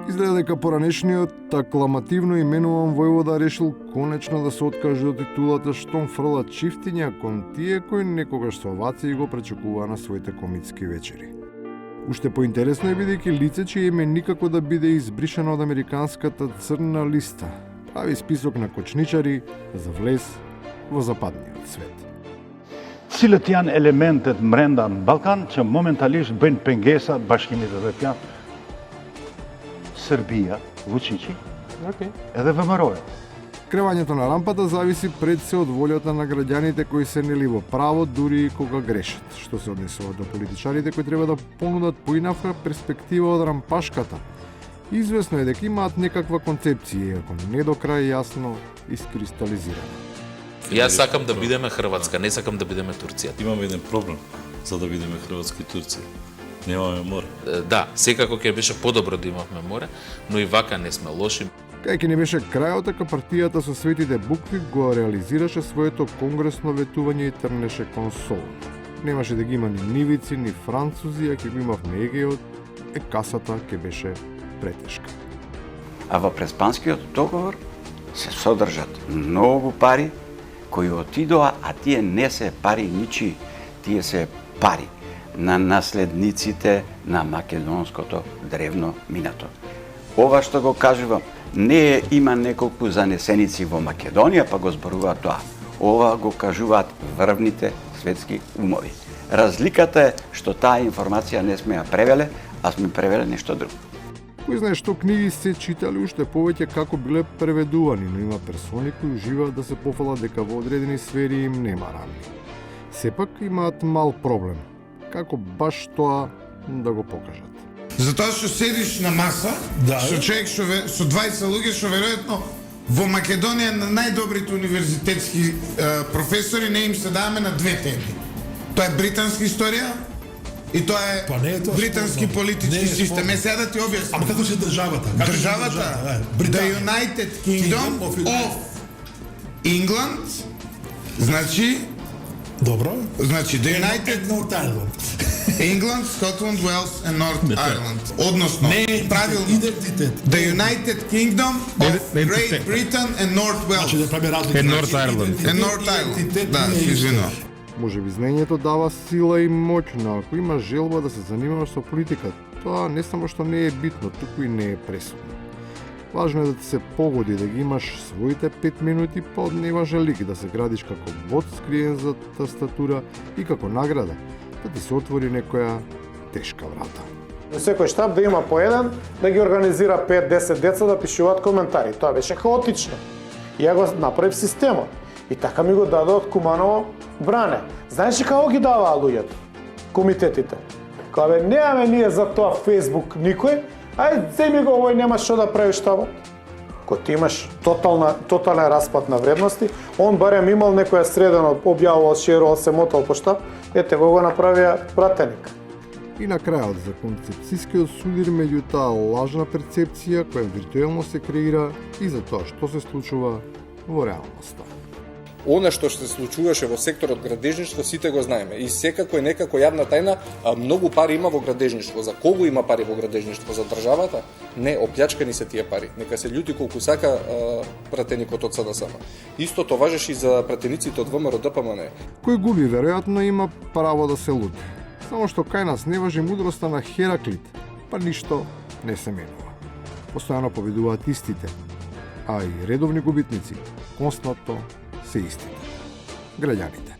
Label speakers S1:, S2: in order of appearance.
S1: Изгледа дека поранешниот акламативно именуван војвода решил конечно да се откаже од титулата штом фрла чифтиња кон тие кои некогаш со овации го пречекуваа на своите комитски вечери. Уште поинтересно е бидејќи лице чие име никако да биде избришено од американската црна листа, прави список на кочничари за влез во западниот свет.
S2: Cilët janë elementet mrenda në Ballkan që momentalisht bëjnë pengesa Bashkimit Evropian, Serbia, Vučići, edhe ВМРО-ja.
S1: Кревањето на рампата зависи пред се од волјата на граѓаните кои се нели во право дури и кога грешат, што се однесува до политичарите кои треба да понудат поинаква перспектива од рампашката. Известно е дека имаат некаква концепција, иако не до крај јасно искристализирана.
S3: Јас сакам да бидеме Хрватска, не сакам да бидеме Турција.
S4: Имаме еден проблем за да бидеме Хрватска и Турција. Немаме море.
S3: Да, секако ќе беше подобро да имавме море, но и вака не сме лоши.
S1: Кај ќе не беше крајот, дека партијата со светите букви го реализираше своето конгресно ветување и трнеше кон сол. Немаше да ги има ни нивици, ни французи, а ќе го имавме Егеот, касата ќе беше претешка.
S5: А во Преспанскиот договор се содржат многу пари кои отидоа, а тие не се пари ничии, тие се пари на наследниците на македонското древно минато. Ова што го кажувам, не има неколку занесеници во Македонија, па го зборуваат тоа. Ова го кажуваат врвните светски умови. Разликата е што таа информација не сме ја превеле, а сме превеле нешто друго.
S1: Кој знае што книги се читали уште повеќе како биле преведувани, но има персони кои уживаат да се пофалат дека во одредени сфери им нема рамни. Сепак имаат мал проблем. Како баш тоа да го покажат?
S6: Затоа што седиш на маса, со човек со 20 луѓе што веројатно во Македонија на најдобрите универзитетски професори не им се даваме на две теми. Тоа е британска историја и тоа е британски политички систем. Сега да ти објаснам.
S7: Ама како се државата?
S6: Државата, the United Kingdom of England, значи
S7: Добро.
S6: Значи the United
S7: North Ireland.
S6: England, Scotland, Wales and North Ireland. Односно, правилно.
S7: Идентитет.
S6: The United Kingdom of Great Britain and North Wales.
S7: Значи да прави разлика.
S6: And North Ireland. And North Ireland. Да, се извинувам.
S1: Може би знаењето дава сила и моќ, но ако има желба да се занимаваш со политика, тоа не само што не е битно, туку и не е пресудно. Важно е да ти се погоди, да ги имаш своите 5 минути, па од неважен лик да се градиш како бот скриен за тастатура и како награда да ти се отвори некоја тешка врата.
S8: Секој штаб да има по еден, да ги организира 5-10 деца да пишуваат коментари. Тоа беше хаотично. Ја го направив системот. И така ми го дадоа од Куманово Бране. Знаеш ли како ги даваа луѓето? Комитетите. Као немаме ние за тоа Facebook никој, ајде земи го овој, нема што да правиш таму. Ко ти имаш тотален распад на вредности, он барем имал некоја средено, објавувал, шерувал, се мотал по штаб, ете го направија пратеник.
S1: И на крајот за концепцијскиот судир меѓу таа лажна перцепција која виртуелно се креира и за тоа што се случува во реалноста.
S9: Она што се случуваше во секторот градежништво, сите го знаеме. И секако е некако јавна тајна, многу пари има во градежништво. За кого има пари во градежништво? За државата? Не, оплячкани се тие пари. Нека се љути колку сака пратеникот од СДСМ. Истото важеше и за пратениците од ВМРО ДПМН.
S1: Кој губи, веројатно има право да се лути. Само што кај нас не важи мудроста на Хераклит, па ништо не се менува. Постојано победуваат истите, а и редовни губитници константно се истите. Граѓаните.